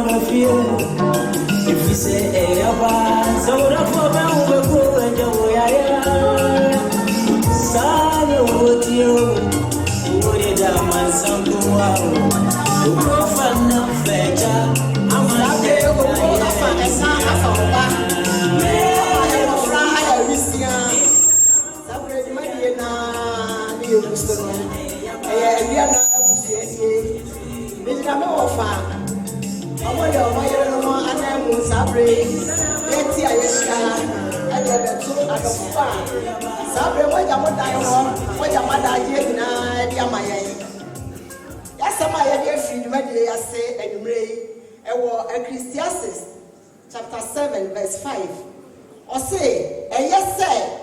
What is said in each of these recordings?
my fear. If you say, hey, so the problem will go and you are. Sorry, what you would it have my son to wow. You go for no fetcher. I'm not there. I'm Ecclesiastes chapter 7 verse 5. Or say, yes, sir,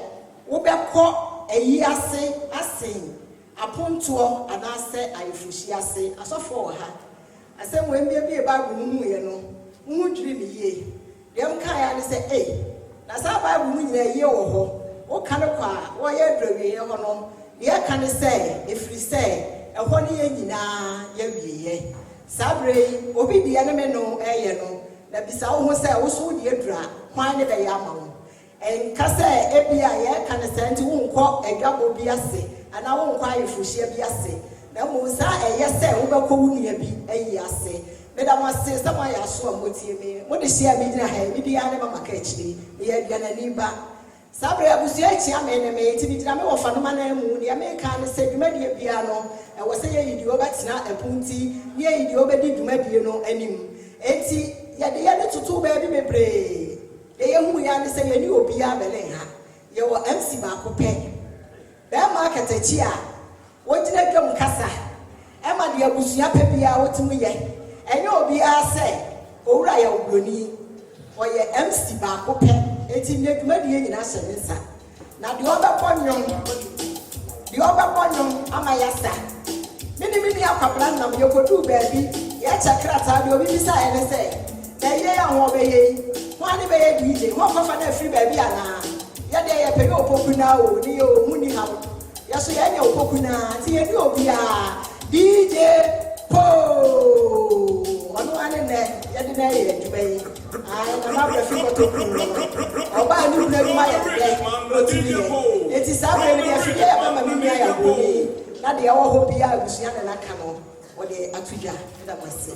Ubeko, a year say, I sing, upon tour, and I say, I fushi, I say, I saw for her. I said, when we be about whom we know, who dream ye. Them kind say, hey, that's how I will win a year or what kind of car, what you're dreaming, or no. The air can say, if we say, a 1 year, ye. Sabre, obi the enemy no, no. Na bisa wo say wo so de adura kwan ne be ya ma wo en ka say ebia ye ka ne senti wo nkọ adwabo bi ase ana wo nkọ ayefuhie bi ase na mo sa eye say wo be ko wunia bi ayi ase me da mo se sama ya so amotie me mo de hia bi dina ha bi dia ne mama ka chiri me ya bia na ni ba sabre abusu echi ame ne me ti bi dina me wo fa no ma na mu ne me ka ne se dwuma die bia no e wo say ye yidi wo batina epunti ne ye yidi wo be di dwuma die no anim enti yade yade tutu baby mebre ye hu ya ne se ye ni obi a belen ha ye wo MC ba ko pe be market achi a wo gina dwam kasa e ma de abusua pe bia wotimu ye enye obi a se owura ya obroni o ye MC ba ko pe eti ne dwuma de nyina hye ne nsa na de obaponyon ama yasa mini akwabra na me yokodu baby ye chakrata de obi bisa ene se eye ya ho be ye wani be ye DJ ho fa na free baby ana ya de ye pe yo opoku na o ni o mu ni ha ya so ya nya opoku na ti ye ni obi a DJ po onu ane ne ya de na ye djube yi ai na ma be free ko to o ba ni na ma ya de o ti ye eti sa be ni ya free ya ba ma mi ya bo na de ya wo ho bi a busuya na ka no o de atudwa da mase.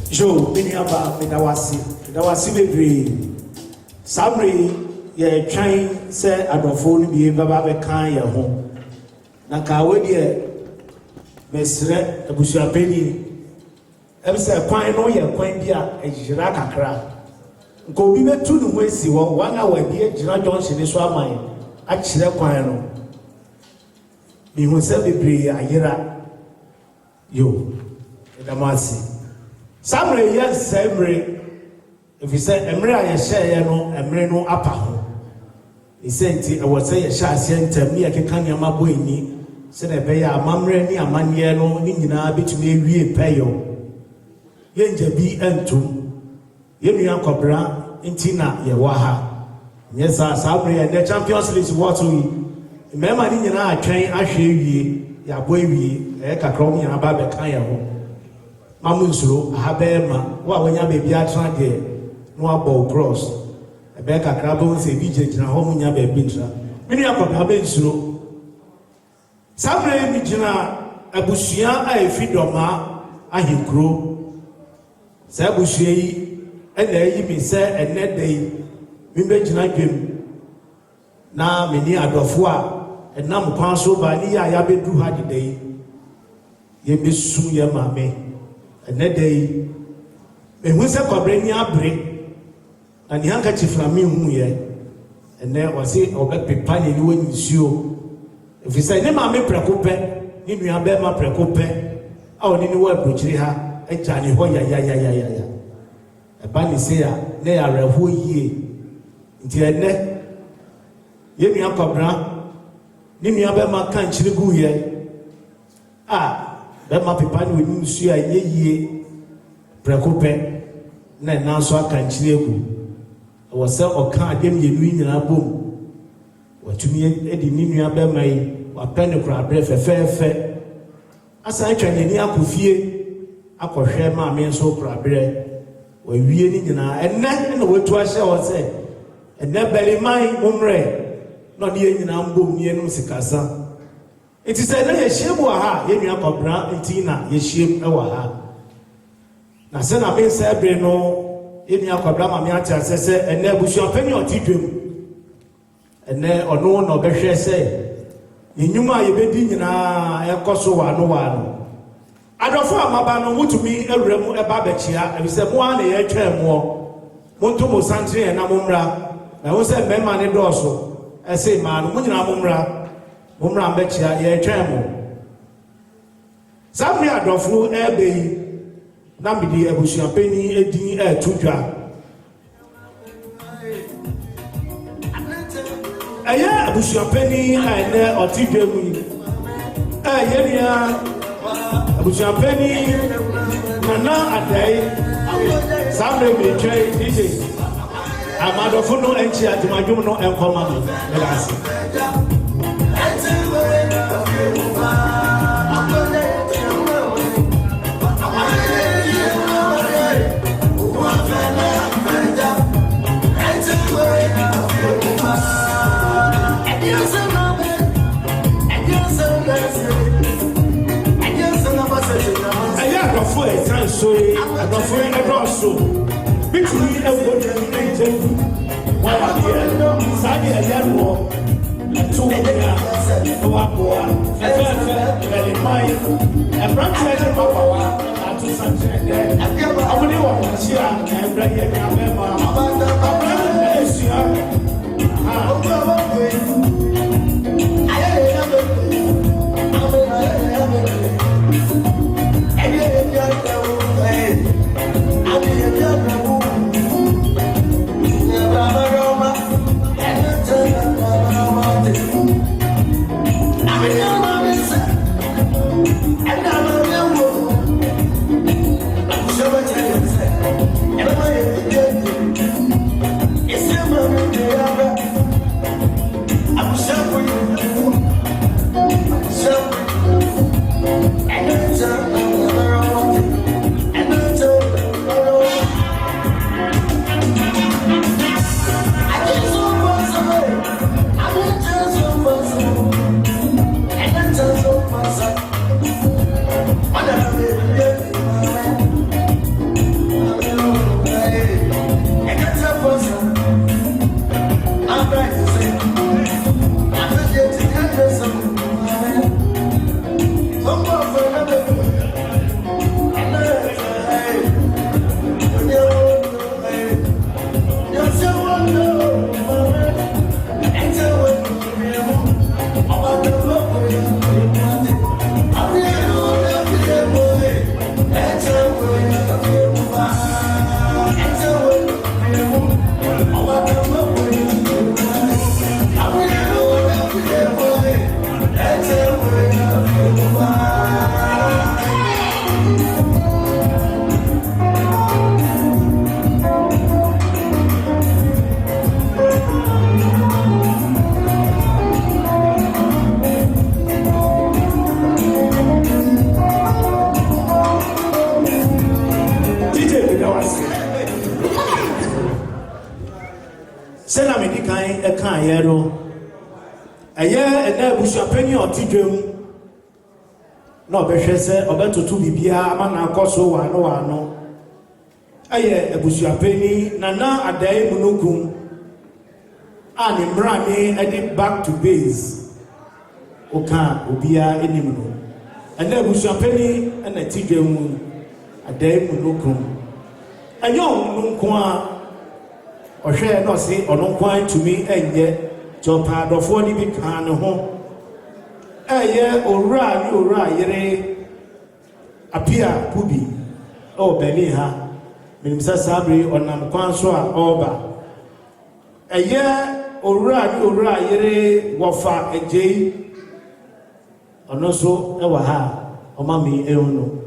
Jo, many about Midawasi baby. Sabri, ye trying say I don't phone be baba kind your home. Nakawe dear Mesre, a busha penny. Ever say a pine or your coin dear, a giraka crack. Go be met to the way see 1 hour dear Jira Johnson is one mine. Actually, a quino. Be who said be a year. You, Midawasi. Sabre yes Sabre if you say emre aye share no emre no apa ho isenti e wo say ye sha asientem ne yekeka ne ma bo eni se na be ya amamre ni amanye no ni nyina betumi ewie peyo ye njabi entum ye nua kobra ntina ye wa ha yes Sabre ye the Champions League what we mema ni nyina atwen ahwe ewie ya bo ewie e kakra mu nyina ba be kan ye ho Mamusro, Habema, what when you be atra de no about cross. A becca crabble say vigil in a home in Yabe Bintra. Many of Habensro. Sabre Mijina, Abusia, I feed on ma, I him crow. Sabushi, and there you be said, and net day, Mimbejina Gim. Na many adofwa, and now Panso by Nia Yabe do had the day. Ye be soon, your mammy. And that day, when we said Cobrania break, and the handkerchief from me, and there was it, or back Pipani, you wouldn't sue. If you say, Nema me precope, you may have my precope, oh, you know what, Puchiha, a Johnny Hoya, ya. A bunny say, they are a whole year. Until a neck, you may have Cobra, you may have my country go here. Ah. That my people will see a ye precope, na so aka nchiregu was or can't give you in a boom. What to me, Eddie Nina Bemay, or Penacra breath a fair. As I train in Yakufie, I could share my men so prabre. When we in and then the word to us, I say, and that belly mine, Mumre, not the in Ambo, near Musikasa. It is a shame or ha, Yemi Brown and Tina, ye shame our ha. Na se na me se bre no eni akwabra ma me atia se ene abusu apani otidwem ene ono na obehwe se yenyuma ye bedi nyina ekoso wa no adofo amaba no mutumi awremu eba bechia ebise mo ana ye twemo monto mo santre na momra na wo se mema ne doso ese ma no munyina momra bechia ye twemo samri adofo ebe Nambidi ebusuan peni edin tudwa aya ebusuan peni ene otidwa mu yeria ebusuan peni nana adai samre meche dije amadofo no enchi atimadwum no enkoma no melasi So I don't feel a also between everybody and while I'm here, Sadi and Yanmo, and two very fine, and branch of Papa, and to something there. I only want to see and bring a member. No behwese obetutu bibia ama na akoso wano aye ebusuapeni nana adai munugum ani mrani edi back to base oka obia enimno ene ebusuapeni ene tidwemu adai munugum anyo nko a ohwe no se ononkwan tumi enye jopa dofo ni bi kan ne ho eye ora yere apia kubi o beli ha minimsa sabri onam kwanso a oba eye ora yere wofa ejei onoso ewa ha omami eunu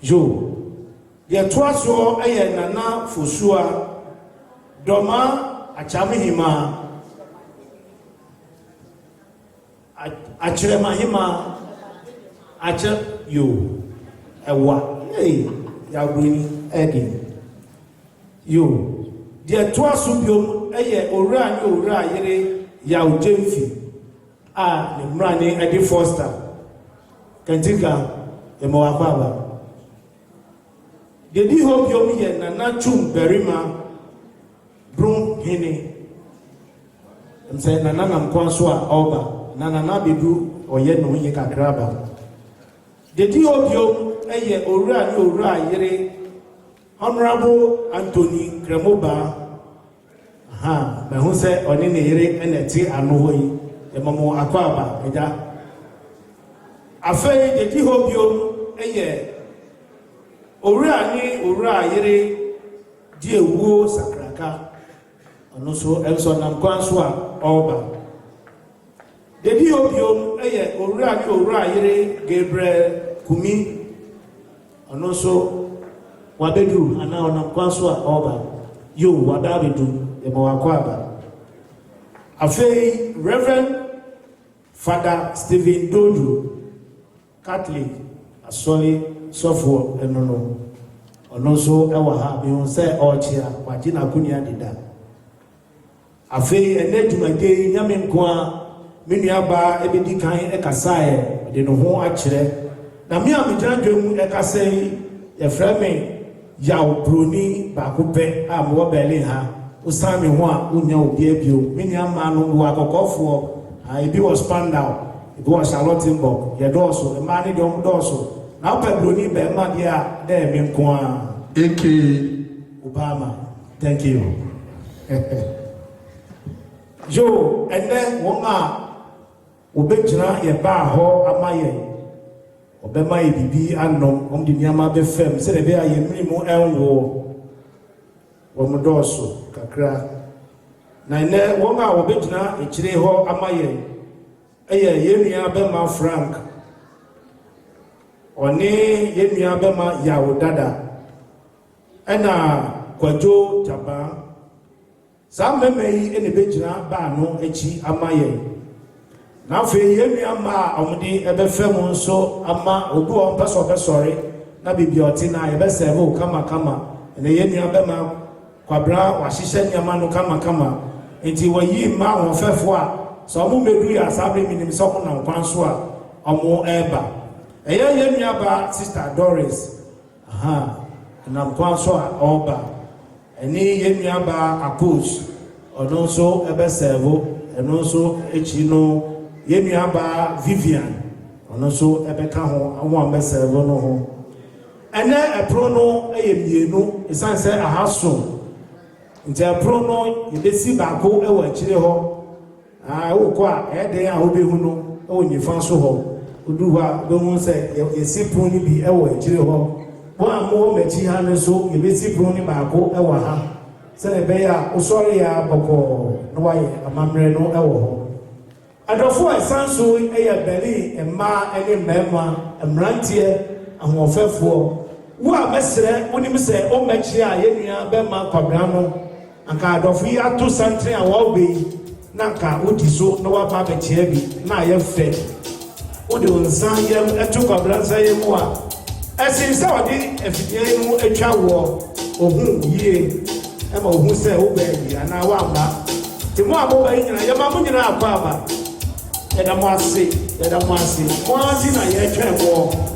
jo ye toaso eye nana fosua Doma Achamihima Achemahima Acha you Ewa Hey Yabrini Eddie you dear twas subium ora ni ora yere ya ojemfi ne mrani Eddie Foster Kentika emo akwa Dedi hope yomi ye nana chum berima brum hini mse nana namkwanso a oba nana bedu oye no ye kakraba Dedi hope yom eye ora ni ora yere Honorable Anthony Kremoba me hu se oni ne yere eneti anu hoyi emamo akwaba eja afei dedi hope yom eye owura yere die wuo sakraka ono so enso nam kwanso a oba dedi obiom eye owura yere Gabriel Kumi ono so wabedu ana onam kwanso a oba yo wadabedu e mo akwaba afei Reverend Father Stephen Doju Catholic asori sofo enono ono so ewa ha bi on se ochia kwaji na kunia dida afei enedumade nyame nkoa menua ba ebedi kan ekasae de no ho akire na me amigandwem ekasai ye frame yaw broni ba ko pe amwo bele ha usami ho a unya obi abio menua ma no wo akokofo ebi was Spandau ebi was Charlottenburg ye doso ma ne dom doso now Pebroni be madia de me nkoa eke Obama thank you yo ene wonga obejina ye ba ho amaye obema ye bibi anom omdi niama be fem se de be aye minimu enwo wo mudoso kakra na ene wonga obejina ekire ho amaye eye ye nua be ma Frank oni yenua bema yawo dada ena kwajo jaba sameme yi ene bejina ba no echi amaye na fe yenua ma omudi ebe fem nso ama obu on peso besori na bibi oti na ebe serve kama ene yenua bema kwabra wahihye nyama no kama enti wayi ma won fefo a so mo medu ya sabe minim so ko na nkwanso a omo eba Eya yenua ba Sister Doris na mkwanso a oba eni yenua ba Apos ono so ebe servo eno so echi no yenua ba Vivian ono so ebe ka ho awon be servo no ho ene epro no eyemienu isanse ahaso nti epro no yebesi ba ko ewa chire ho wo a eden a obehu no onyifa so ho Uduwa domun se yesi proni bi ewo ejire ho bo amo mechi ha ne so yebesi proni ba ko ewo ha se ne be ya usori ya boko no waye amamre no ewo ho adofo esanso eya beli emma ene mema emrantie ahofefo wo a mesre wonim se o mechi a yenua be ma kwabra no anka adofo yi ato santre a wo be na nka odi so no wa ba be chia bi na ye fe Ode onsan yem eto kwabransa yem a esin se odi efidie mu etwa wo ohun yie e ma ohun se wo ba yi ana wa ba ti mu abo ba nyina ye ma mu nyina akwa aba e da mo ase mo azi na ye twa wo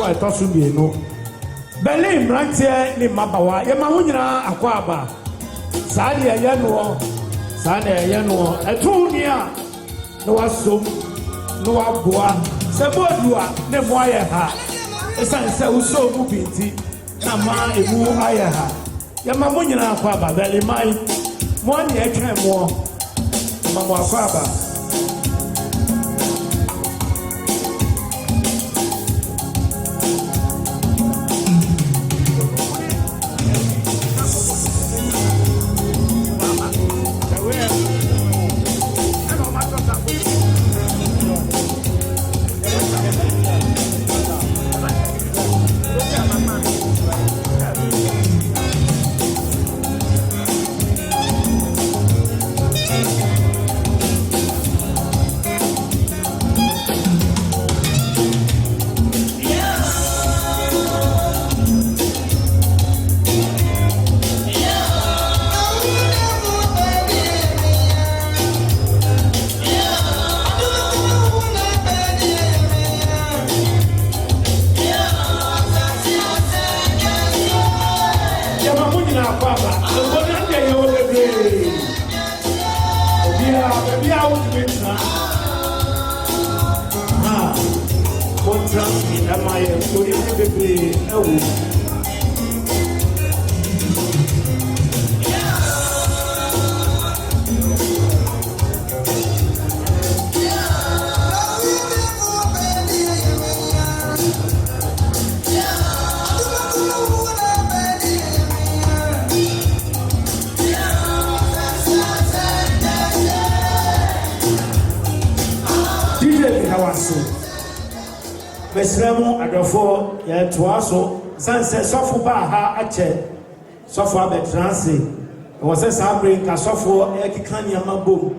so etoso mienu Berlin mrantie ni mabawa ye ma hunyina akwaba saa de ye no saa de ye no etunia no wasom no waboa se bodua ne mo aye ha esan se uso mu binti na ma emu aye ha ye ma hunyina akwaba Berlin mai mo ani etwen mo ma mo akwaba Besremu adofo ya toaso sanse sofo ba ha ache sofo abetranse wo se sabre ka sofo ekikania mabom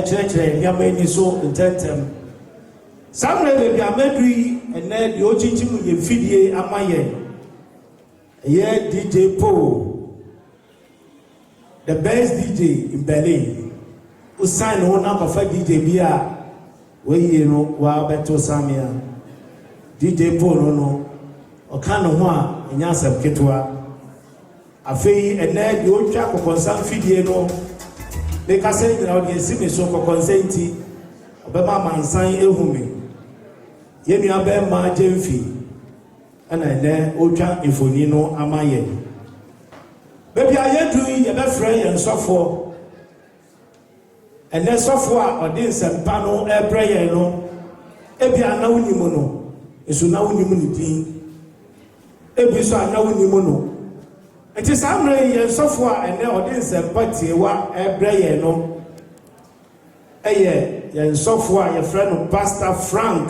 chire nyama ni so intentem samre be bi amedui ene de ochichim ye fidie amaye ye DJ Po the best DJ in Berlin usain ho na kofa DJ bia we ye no wa beto samia DJ Po no oka no ho a enya asem ketwa afei ene de otwa kokonsan fidie no le ka se nyina o de simi so kokonsenti obema mansan ehumi ye nua be ma jemfi ana ene otwa efoni no amaye bebi ayedu ye be frɛ ye nsofo ene sofo a ode nsempa no ebrɛ ye no ebi anawo ni mu no esu na woni mu ni din ebi so anawo ni mu no enti samre ye nsofo a ene ode nsempa tiewa ebrɛ ye no eye ye nsofo a ye frɛ no Pastor Frank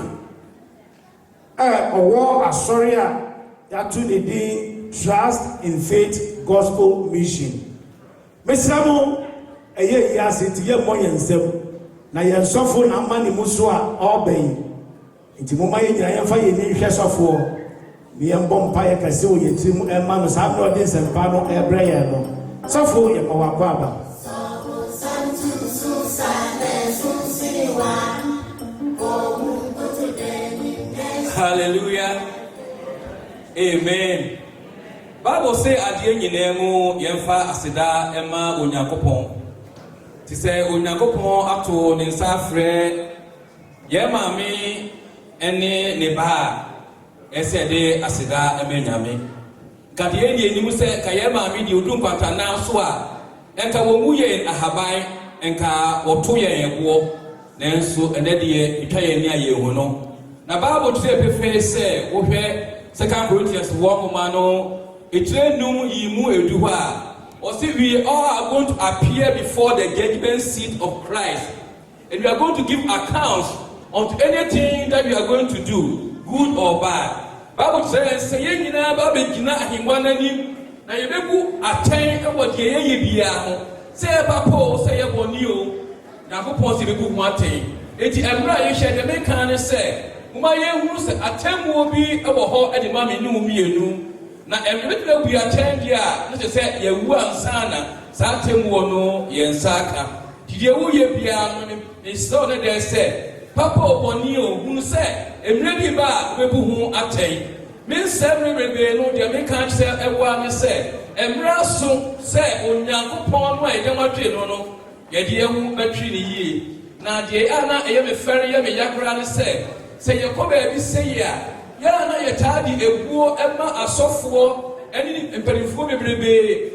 owo asori a ya tu ni din Trust in Faith Gospel Mission mesamo eye ya senti ye mo ye nsem na ye nsofo na mani mu so a oben nti mo maye nyina ye fa ye ni hwɛ sofo ni ye mbɔ mpa ye kase o ye tirim e ma no sa no de sempa no e brɛ ye no sofo ye ma wa kwa ba hallelujah amen Bible say adie nyina mu ye fa aseda e ma Onyankopɔn ti sɛ Onyankopɔn ato ne nsa frɛ ye ma me ene ne ba ese de aseda emenyame kade ye ni mu se ka ye ma me di odun kwanta na so a enka wo mu ye ahaban enka woto ye ego nanso ene de ye twa ye ni aye hu no na Bible tire pefe se wo hwɛ 2 Corinthians 1 no etrenum yi mu edu ha o say we all are going to appear before the judgment seat of Christ and we are going to give accounts on anything that we are going to do, good or bad. Bible says, say ye nyina ba be gina ahimwa nanim na ye bebu aten e wo de ye bia ho. Say papa say ye boni o. Yakopon se bebu ho aten. Enti emra ye hye de meka ne say, muma ye hunu se atemwo bi e wo ho e de ma me num mienu. Na emre de bu aten dia, no say ye wu ansana, sa atemwo no ye nsaka. Dide wu ye bia no me so ne de say Papa Bonio, who said, a maybe ba, webu atay, Means every rebellion, the American said, everyone said, Embraso said, Unyankopon, my Dematino, Yadia battery ye. Now, the Anna, I am a ferry, I am a Yakran said, say, Yakobe, say, Yana, Yatadi, a poor Emma, a software, any imperial baby.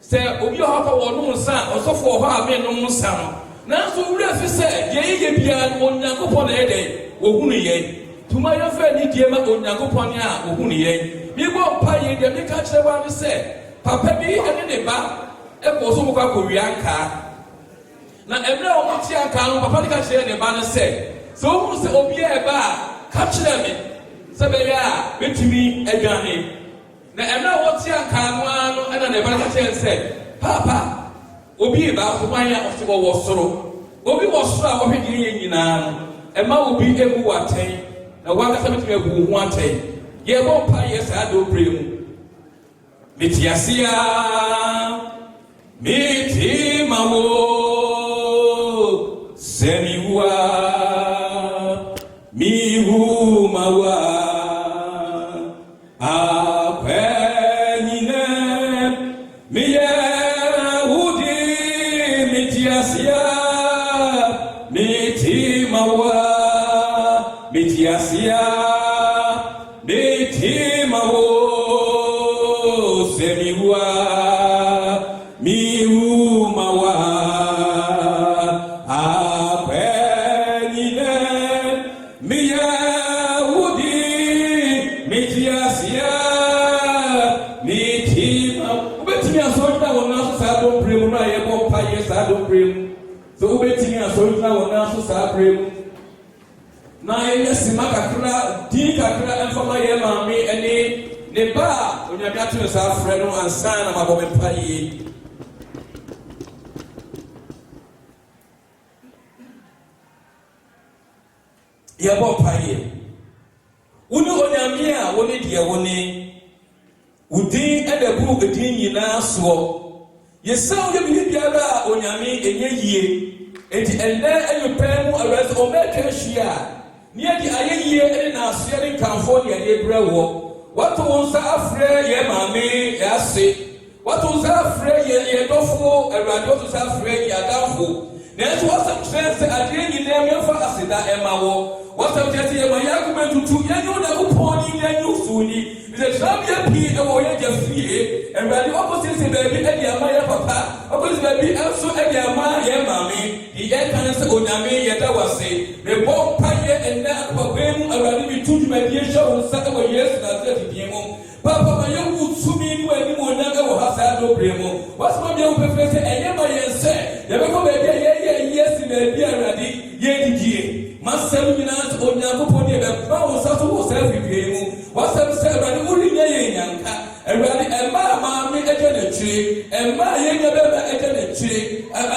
Say, Obi Hopper or no son, or so for her, men no son. Now, so we have said, Yay, Bian, Unyankopon a day, Oguni. To my friend, Nidiama Unyakoponia, Oguni. We won't pay the American one said, Papa be and in the bar, a Bosoka Koreanka. Now, every Omotia can, Papa catch the banner said, so who's the Obia bar, catch them. Sabaya, went to me a gunny. Now, every Omotia can one and the banner said, Papa, Obi about the wine of the was sorrow. Obi was so of it in and ma will be able to attain. Now, one of them who wanted. Ye won't pay yes, I do bring. Mitiasia, Mitimawo, Semiwa, Mihu Mawa, Apenine, Mia Woody, Mitiasia, Mitimawa, Mitiasia, Mitimawo, Semiwa, Mihu Mawa, Apenine, Mia Woody, Mitiasia, Mitima. Ubetimia soita wona so sado premu na yebo pa yes sado premu. So ubetimia soita wona so sado premu. Na yes makakra di kakra enfama ye mami ene ne ba onyame atu sa frɛ no ansa na mabɔ me pa yi. Yɛbɔ paye. Wone onyame a wone deɛ wone. Udin ɛdabu edin nyinaa soɔ. Yesaw yɛ bi biara a onyame enye yie. Enti ɛnɛ ɛnyopɛ mu awɛs ɔmɛka hyia. Neɛ di ayɛ yie ɛne na asoɛ ne nkamfo ne ɛde brɛ wɔ. Wato nsa afrɛ yɛ maame yɛase. Wato nsa afrɛ yɛ dɔfo awurade wato nsa afrɛ yɛ adamfo. Nanso wasɛm kyerɛ sɛ adeɛ nyinaa yɛmfa aseda ɛma wɔ. Wasɛm kyerɛ sɛ yɛma yɛakoma tutu yɛnyɛ Onyankopɔn ne yɛnyɛ osoni. Sɛ trabea pii ɛwɔ yɛgya fie. Awurade ɔkɔsi sɛ baabi ɛde ama yɛ papa. Ɔkɔsi baabi nso ɛde ama yɛ maame. Deɛ yɛka ne sɛ Onyame yɛda wase. Mebɔ mpaeɛ ɛnnɛ akɔkɔɛ mu Awurade bi tu dwumadie hyɛ wo nsa ɛwɔ Yesu Nasaret din mu. Papa ma yɛwu tumi mu anim Onyame ɛwɔ ha saa dobre mu. Wasɛm deɛ wopɛfɛ sɛ ɛnyɛ ma yɛn sɛ yɛbɛkɔ baabi a yɛyɛ Yesu baabi Awurade yɛdidie. Masɛm nyinaa sɛ Onyankopɔn deɛ bɛba wo nsa so wɔ saa afidie mu. Wasɛm sɛ Awurade worenyɛ yɛn nyanka. Awurade ɛmmaa maame ɛgya n'akyire. Ɛmmaa yɛnya bɛba ɛgya n'akyire.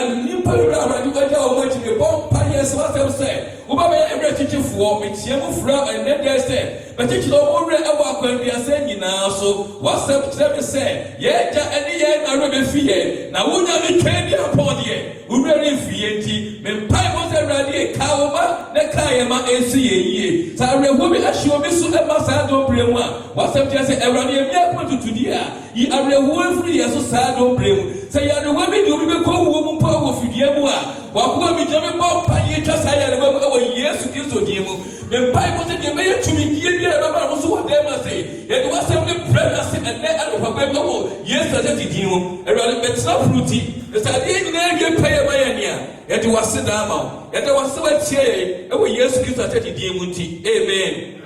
Nnipa wura Awurade ɛgya wɔn akyi ne bɔ mpaeɛ sɛ wasɛm sɛ wobɛbɛyɛ ɛwerɛ kyikyifoɔ mekyia mu fura ɛnnɛ deɛ sɛ bɛkyekyerɛ wɔn werɛ ɛwɔ akwanduasɛ nyinaa so. Wasɛm kyerɛ me sɛ yɛgya ɛne yɛn na werɛ bɛfi yɛn. Na wonya ne twɛn de apɔn deɛ wowura ne mfi yɛn nti mempae bɔ sɛ Awurade ka wo ma ne ka yɛ ma ɛnsi yɛn yie. Sɛ awerɛhoɔ bi ahyɛ obi so ɛma saa dɔmbrɛ mu a wasɛm kyerɛ sɛ Awurade yɛmi akoma tutudie a yi awerɛhoɔ afiri yɛ so saa dɔmbrɛ mu. Sɛ yɛawerɛhoɔ bi de obi bɛkɔ wuo mu mpa wɔ fidie mu a wakoa mi gyame bɔ mpaeɛ twa saa yɛrehoɔ mu ɛwɔ Yesu Kristo din mu. Mempae bɔ sɛ deɛ bɛyɛ tumidie bi a ɛbɛba mo so wɔ dɛm ase yɛde wasɛm ne brɛ ase ɛnnɛ anɔpapa ɛwɔ Yesu Nasaret din mu. Awurade bɛtena foro ti sɛ adeɛ nyinaa wie pɛyɛ ma yɛn nea yɛde wase daa ma wo. Yɛde wase watie yɛn ɛwɔ Yesu Kristo Nasaret din mu nti amen.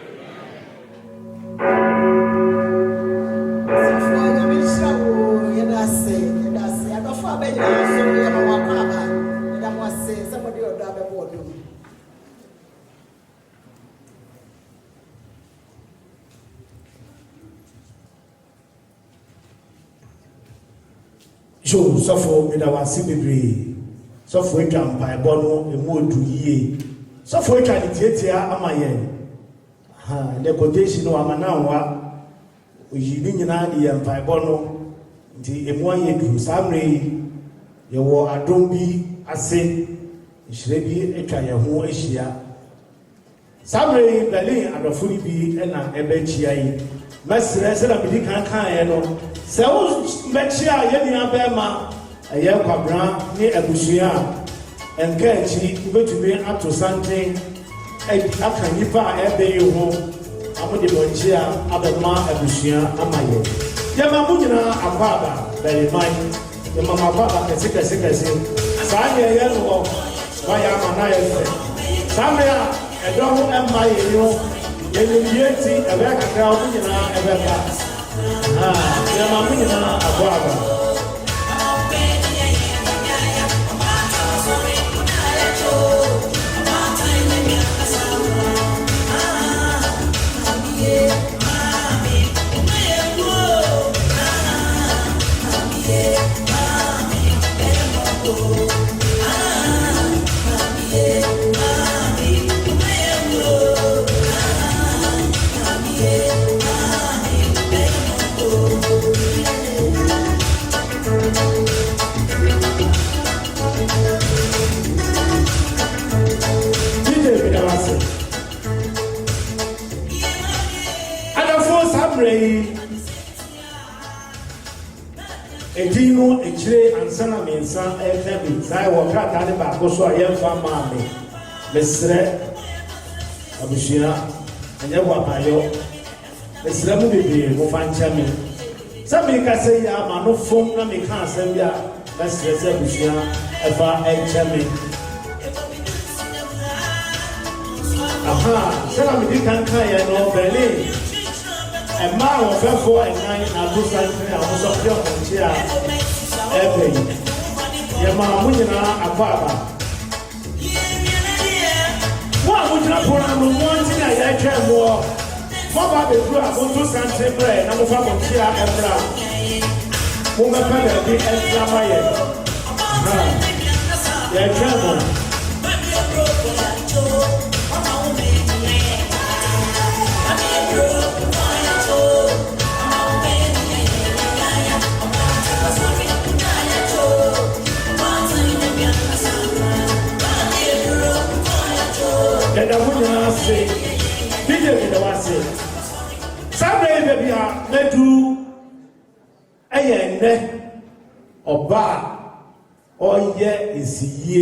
So sɔfo medawase bebree sɔfo atwa mpaebɔ no emu odu yie sɔfo atwa ne tietia ama yɛn the quotation no ama na nwa oyi ne nyinaa de yɛn mpaebɔ no nti emu ayɛ duru saa mmerɛ yi yɛwɔ adom bi ase nhyira bi atwa yɛn ho ahyia saa mmerɛ yi Berlin adɔfo no bi ɛna ɛbɛkyia yi Mesre se na bidi kan no se wo mechi a ye nua be ma eye kwabra ni abusua enka echi betumi ato santen aka nipa a ebe yi ho amode bonchi a abema abusua amaye ye ma munyina akwaba bele man ye ma akwaba kese saa ye ye no wa ya ma na ye fe saa me a edo ho emma ye yo ye ni yeti ebe kakra munyina ebe ba ye ma munyina akwaba Edino echire ansana mensa ekebi sai wo krata ne ba ko so ayemfa ma me mesre abushia anya wa bayo mesre mu bebe mo fancha me sabi ka say ya ma no fom na me ka asem bia mesre se abushia efa enchame aha sala me kan kan ya no Berlin Emma was for a night and do something. I was up here on chair. Every Yama Munina Ababa. What would you put on one thing I can more? Papa, the crew, I want to send him bread. I'm from on chair and brown. Woman, the extra fire. Yeah, trouble. And I wouldn't say, did you know what I say? Someday, baby, I do a end or bar or is ye.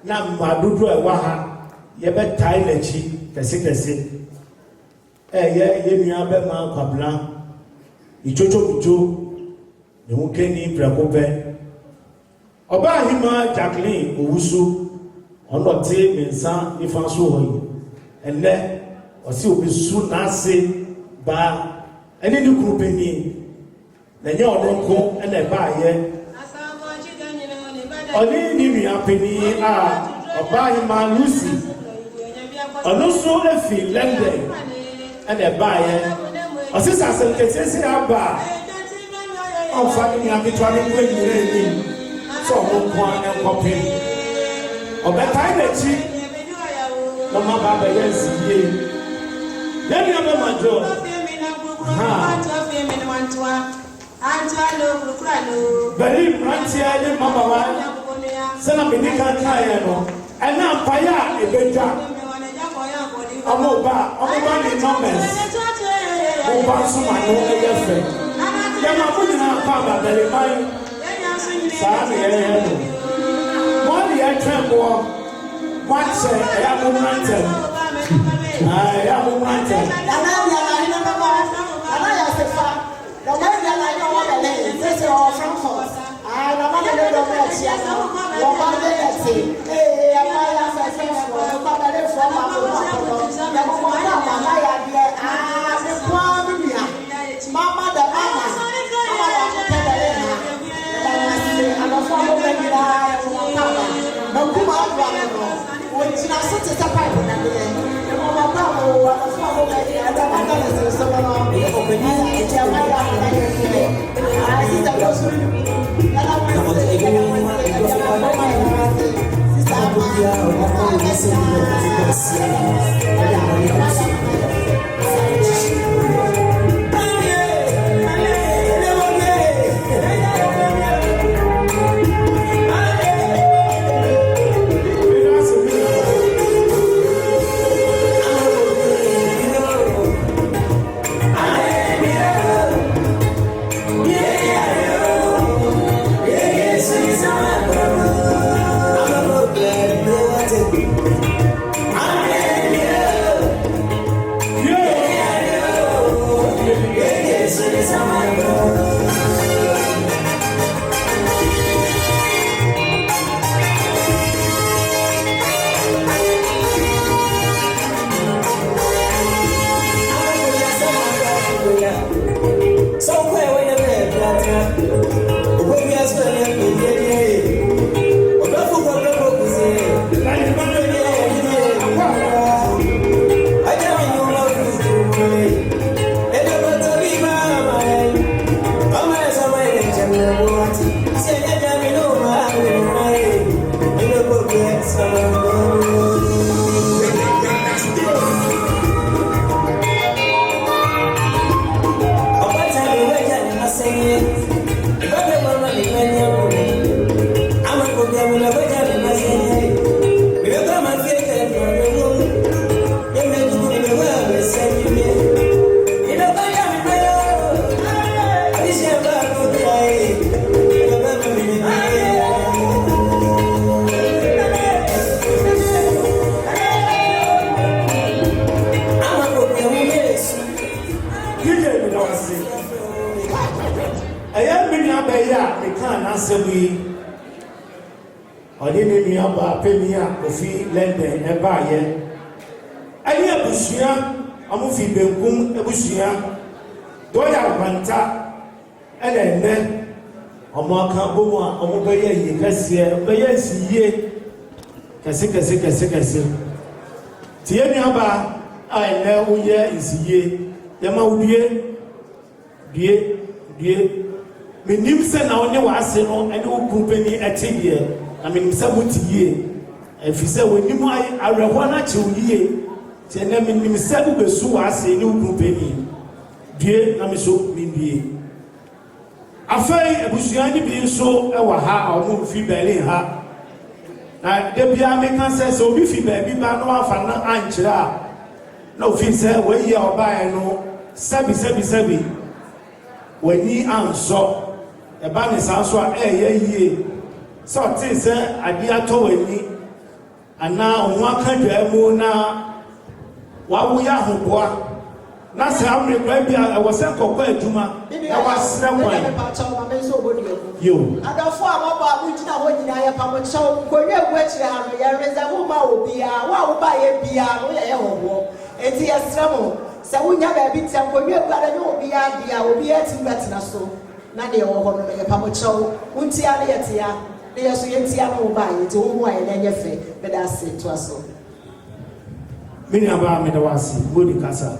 Now, my dudu a waha, ye bet tie the cheek, the sick. Ye miabe ma kwabla ichocho ne wukeni prakope oba hima Jacqueline owusu ono te mensa ifa so hoyi enne osi obi su na ase ba eni ni kurupeni na nya odonko ene ba ye oni ni miapeni a oba hima Lucy ono so efi London and a buyer. A sister says, Abba, oh, family, I'm trying to win so one and copy. Or better, I cheap. No, Baba, yes, ye. Then you have my job. Very brandy, Mama, son of Minica Cayano, and now Paya, a better. Omoba ni numbers. Oba suma no eyefe. Yama kuni na pamba bele mai. Sabi ehelo. Mo di atrembo. What say ya mo ranten. Ya mo ranten. Ana ya sefa. No me ya la no wa bele. This all from force. No ma le do me chia no. Wo ma le eti. Ya ma ya sefa. Wo ma bele fo ma ko. Mama the mama. wasi ɛyɛ me nua bɛyɛ a meka n'asɛm yi ɔde ne nua ba panyin a ofi London ɛbaayɛ ɛne abusua ɔmo fi benkum abusua dɔyɛ akwanta ɛna ɛnɛ ɔmo aka bom a ɔmo bɛyɛ yie kɛseɛ bɛyɛ nsiyie kɛse tie nua ba a ɛnɛ woyɛ nsiyie yɛma wo due menim sɛ na ɔne w'ase no ɛne wo kumpani ɛte deɛ na menim sɛ mote yie ɛfiri sɛ w'anim awerɛhoɔ no akye wo yie nti ɛnɛ menim sɛ wobɛsu w'ase ne wo kumpani due na me so mendue afei abusua ne bi nso ɛwɔ ha a ɔmo mfi Berlin ha na da biara meka sɛ sɛ obi fi baabi ba na wafa na ankyerɛ a na ofi sɛ wayi a ɔbaeɛ no sɛbi w'ani ansɔ ɛba ne saa so a ɛyɛ yie sɛ ɔte sɛ adeɛ atɔ w'ani anaa ɔho aka dwaa mu na wawoyɛ ahoboa na sɛ amrekora bi a ɛwɔ sɛ nkɔkɔ adwuma na wasrɛ kwan yo adɔfo a wɔbɔ a wogyina hɔ nyinaa yɛ pamokyɛw nkonnwa egu akyire ha no yɛresɛ wo ma wɔ biara wo a woba yɛ biara no yɛyɛ hɔhoɔ enti yɛsrɛ mo sɛ wonya baabi tia nkonnwa egu ara ne obiara deɛ a obiara ti bɛtena so na deɛ wɔ hɔ no yɛ pamokyɛw wontia ne yɛtia ne yɛ so yɛntia no wo ba yɛ nti wo ho a yɛn nyɛ fɛ bɛda ase toa so me nuaba a meda wɔ ase bodi kasa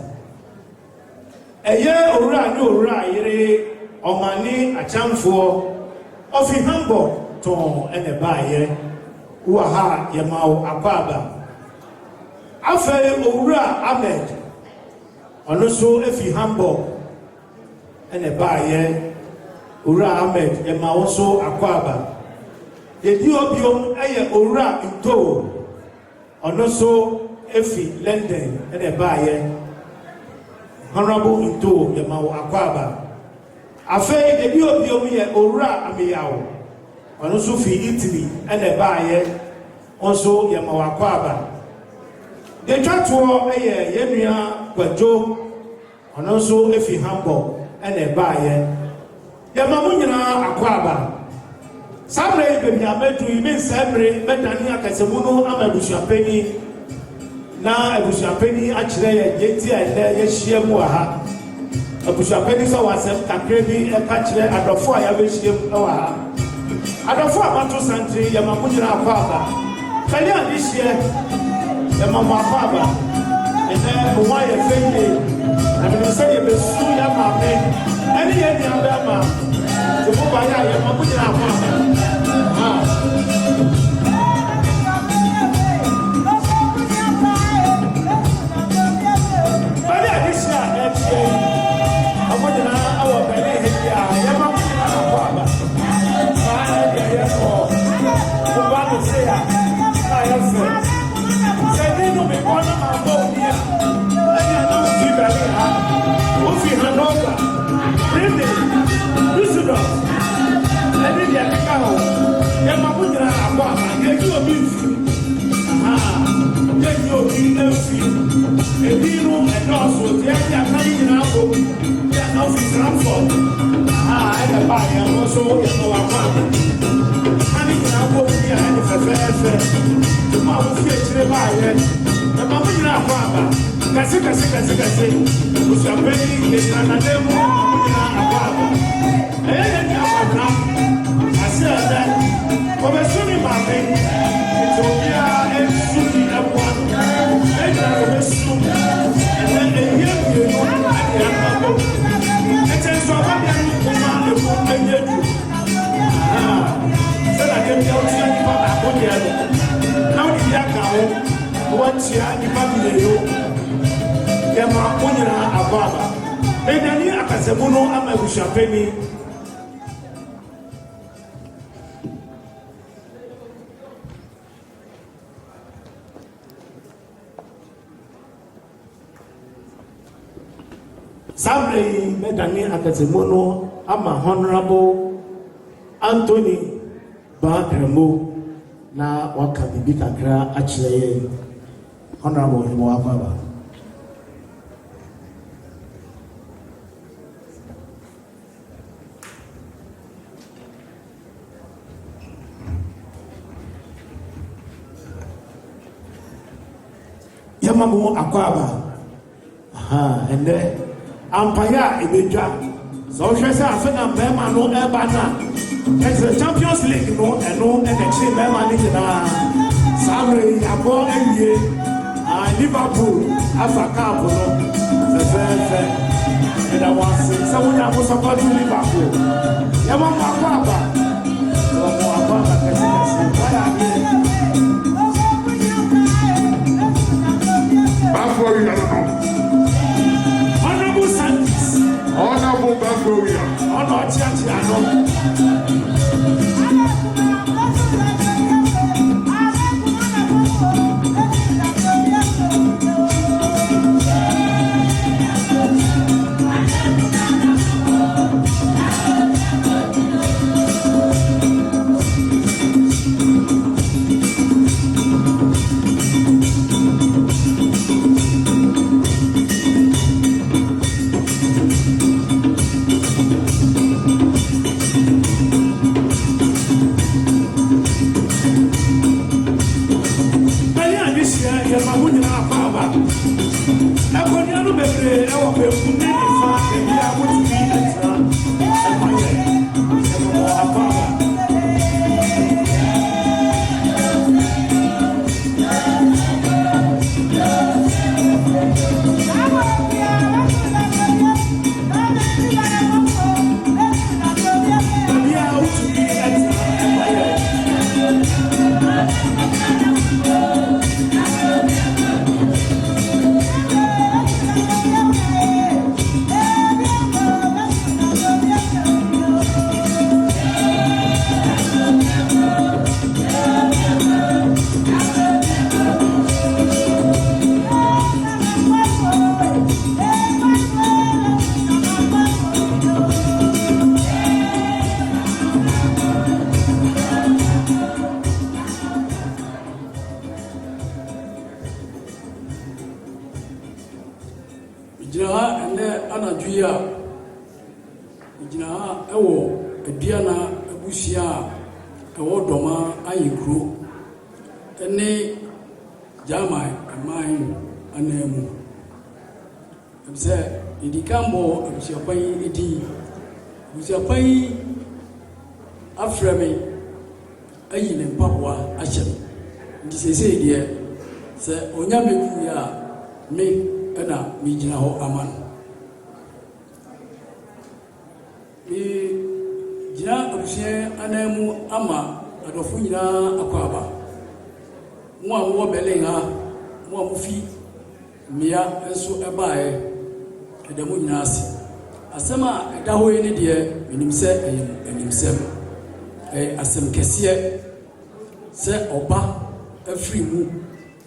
ɛyɛ owura ne owura yere ɔmane akyamfoɔ ɔfi Hamburg tɔn ɛna baayɛ wɔ ha yɛma wo akwaaba afei owura Ahmed ɔno so efi Hamburg ɛna baayɛ owura Ahmed yɛma wo so akwaaba yɛdi obiom ɛyɛ owura Ntoo ɔno so efi London ɛna baayɛ Honorable Ntoo yɛma wo akwaaba afei yɛdi obiom yɛ owura Ameyawo ɔno so fi Italy ɛna baayɛ ɔnso yɛma wo akwaaba yɛtwa toɔ ɛyɛ yɛnua Kwadwo ɔno nso efi Hamburg ɛna baayɛ yɛma mo nyinaa akwaaba sabre bebi amedu yi me nsɛmre mɛdane akasɛmu no ama abusuapani na abusuapani akyerɛ yɛ yɛnti a ɛnɛ yɛhyia mu wɔ ha abusuapani sɛ wɔ asɛm kakra bi ɛka kyerɛ adɔfo a yɛabɛhyia mu wɔ ha adɔfo a mato santiri yɛma mo nyinaa akwaaba kane ade hyeɛ yɛma mo akwaaba ɛnɛ mo ho ayɛ fɛ yie na menim sɛ yɛbɛsu yɛ maame ɛne yɛ nua bɛma nti mo bayɛ a yɛma mo nyinaa akwaaba bade ade hyɛ a ɛkyɛ ɔmo nyinaa awɔ bɛne hɛdi a yɛma mo nyinaa akwaaba saa ɛdeɛ yɛkɔ woba no se a na yɛfɛ sɛ ne no mebɔ no mabɔ oni a ɛne ana wofi bɛne ha wofi Hanover Bremen Düsseldorf ɛne deɛ keka ho yɛma mo nyinaa akwaaba yɛgye obi mfiri yɛgye obi amfiri ebi no ɛdɔɔso nti yɛgye aka ne nyinaa bɔ yɛna ofi Frankfurt ɛna baa yɛn no so yɛma wɔ akwaaba ane nyinaa bɔ bi a ɛne fɛfɛɛfɛ ma wofi akyire baayɛ yɛma mo nyinaa akwaaba kɛse osuapani yɛgyina nane mu mo nyinaa akwaaba ɛyɛ yɛ ne akwabena ase ɛdɛ wɔbɛso ne maame nti obiara ɛnsu bi ɛboa no ɛgyina wɔbɛsu ɛnɛ ɛyɛ mmienu ɛde akabɔ ɛkyɛ nso abadeɛ no koma ɛmu ɛnyɛ du sɛna dɛm deɛ wotua nnipa baako deɛ no na wode bi aka ho na woatua nnipa mmienu yɛma mo nyinaa akwaaba medani akasamu no ama abusuapani sabre yi medani akasamu no ama Honorable Anthony Bakramo na waka bibi kakra akyerɛ yɛn Honorable Hemo Akwaaba yɛma mo akɔ aba ɛnɛ ampaya ebedwa sɛ ɔhwɛ sɛ afe na mmarima no ɛba na ɛsɛ Champions League no ɛno ɛna ɛkyerɛ mmarima no nyinaa saa mmerɛ yi abɔ awie Liverpool afa cup no fɛfɛɛfɛ ɛda wɔase sɛ wonya mo support Liverpool yɛma mo akɔ aba ɔmo akɔ aba kɛsekɛse wɔyɛ adeɛ Bafloria no. Honorable Sanders. Honorable Bafloria. Honor Chiachia no. Afremi ayi ne mpaboa ahyɛ me nti sesei deɛ sɛ onyame ku ya me ɛna megyina hɔ ama no gyina abusua anan mu ama adɔfo nyinaa akɔ aba mo a mowɔ Berlin ha mo a mofi mmea nso ɛbaeɛ ɛda mo nyinaa ase asɛm a ɛda hɔ yi ne deɛ menim sɛ ɛyɛ animsɛm asɛm kɛseɛ sɛ ɔba afiri mu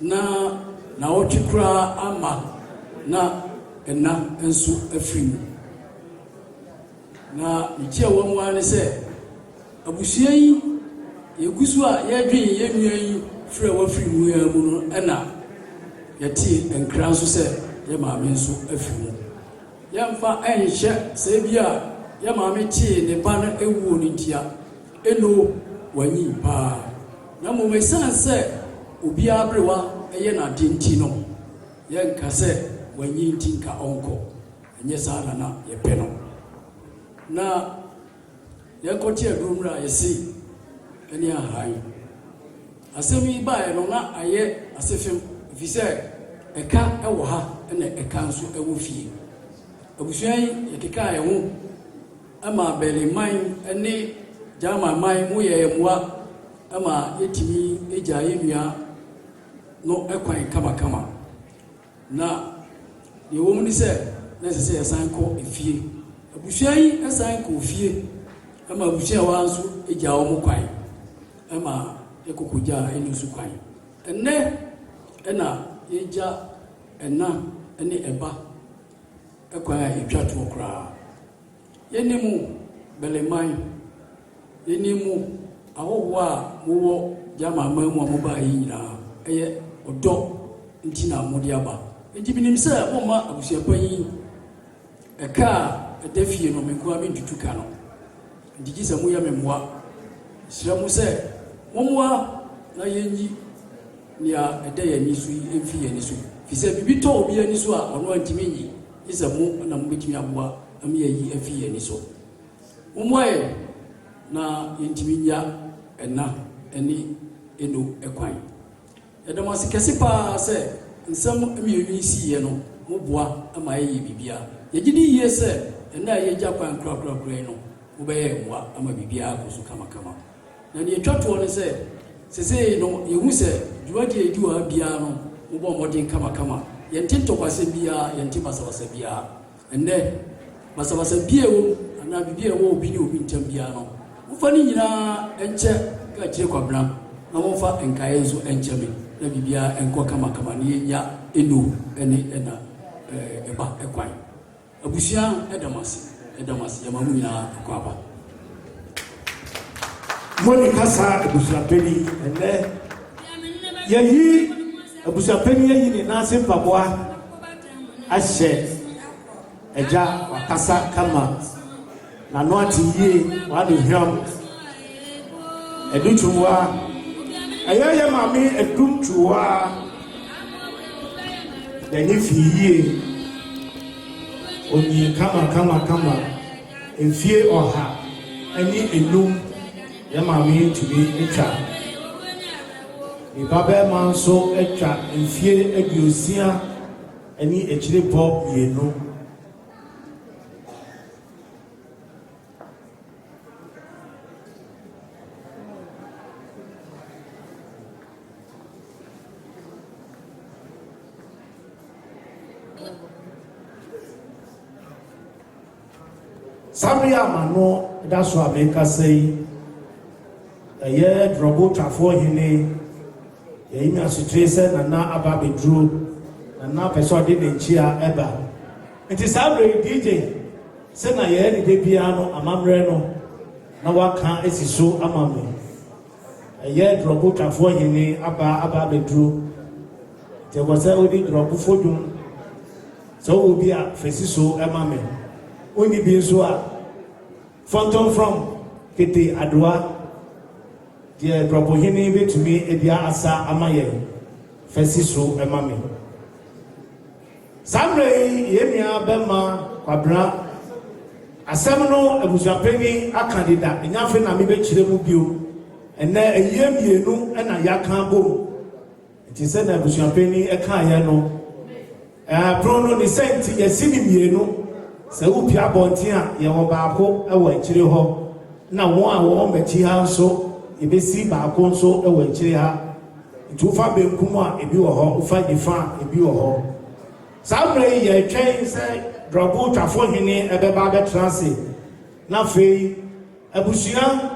na ɔtwe koraa ama na ɛna nso afiri mu na mekyia wɔn mu ne sɛ abusua yi yɛgu so a yɛdwen yɛnnua yi firi a wafiri mu ya mu no ɛna yɛte nkra nso sɛ yɛ maame nso afiri mu yɛmfa ɛnhyɛ sɛ bi a yɛ maame tee ne ba no ɛwuo no ntia eno wanyi paa na mmom ɛsiane sɛ obiara berewa ɛyɛ n'ade nti no yɛnka sɛ wanyi nti nka ɔnkɔ ɛnyɛ saa na yɛpɛ no na yɛnkɔte adurom a yɛse ɛne ahan asɛm yi baeɛ no na ayɛ asefem ɛfiri sɛ ɛka ɛwɔ ha ɛna ɛka nso ɛwɔ fie abusua yi yɛkekaa yɛn ho ama Berliman ɛne German man mo yɛ mmoa ama yɛtumi agya yɛnnua no ɛkwan kamakama na deɛ wɔ mu ne sɛ na ɛsɛ sɛ yɛsan kɔ efie abusua yi ɛsan kɔ efie ama abusua wa nso agya wɔn kwan ama yɛkɔkɔgya ɛne nso kwan ɛnɛ ɛna yɛgya ɛna ɛne ɛba ɛkwan a yɛtwa toɔ koraa yɛne mu Berliman yɛne mu ahohoɔ a mowɔ German man mu a mobaa yi nyinaa ɛyɛ ɔdɔ nti na mode aba nti binim sɛ moma abusuapa yi ɛka a ɛda fie no menkoa mentutu ka no nti gye sɛ moyɛ me mmoa hyerɛ mo sɛ mommoa na yɛnyi nea ɛda yɛni so yi ɛmfi yɛni so fi sɛ bibi tɔ obi ani so a ɔno antimi yi isa mu na mo betimi aboa am yɛ yi afi ani so momoe na yɛntimi nya ɛna ɛne eno ɛkwan yɛdam ase kɛse paa sɛ nsɛm mmienu siiɛ no moboa ama yɛyɛ bibia yɛgye di yie sɛ ɛna yɛgya kwan korakorakora no wobɛyɛ mmoa ama bibia akɔ so kamakama na ne yɛtwa toɔ no sɛ sesei no yɛhu sɛ dwumadeɛ ɛdi wɔ ha biara no wobɔ mmɔden kamakama yɛnte ntɔkwasɛ biara yɛnte basabasa biara ɛnnɛ basabasa biara wɔ anaa bibia ɛwɔ obi ne obi ntam biara no wofa ne nyinaa ɛnkyɛ ka kyerɛ kwabena na wɔmfa nkaeɛ nso ɛnkyɛ me na bibia ɛnkɔ kamakama ne yɛnya ɛno ɛne ɛna ɛba ɛkwan abusua ɛdam ase yɛma mu nyinaa ɛkɔ aba moni kasa abusuapɛni ɛnɛ yɛyi abusuapɛni yɛyi ne nanse mpaboa ahyɛ agya wakasa kama na no ate yie wade hwam ɛdutwuwa ɛyɛ yɛ maame ɛdutwuwa n'ani fi yie onyi kama mfie ɔha ɛne enum yɛ maame tumi atwa nipa bɛrima nso atwa mfie aduosia ɛne akyire bɔ mmienu Sabri amano that's what make us say a year drobo trafo hine ye imi asutrise na na aba bedru na na person de nchia eba nti Sabri DJ se na ye ni de bia no amamre no na waka esiso amamre a year drobo trafo hine aba bedru te was odi drobo fodum so obi a fesiso amamre oni bi nso a phantom from kete adoa die propohini betumi edia asa amaye fesi so emame samre yemia bema kwabra asem no abusuapeni akandida enyafe na me bekire mu bio ene eyemienu na yakan bom nti se na abusuapeni eka ye no prono ni senti yesini mienu sɛ wopia bɔnten a yɛwɔ baako ɛwɔ akyire hɔ na wɔn a wɔn bɛkyi ha nso ebesi baako nso ɛwɔ akyire ha nti wofa benkum a ebi wɔ hɔ wofa nifa a ebi wɔ hɔ saa mmerɛ yi yɛtwɛn sɛ drɔbo twafo hene ɛbɛba abɛtena ase na afei abusua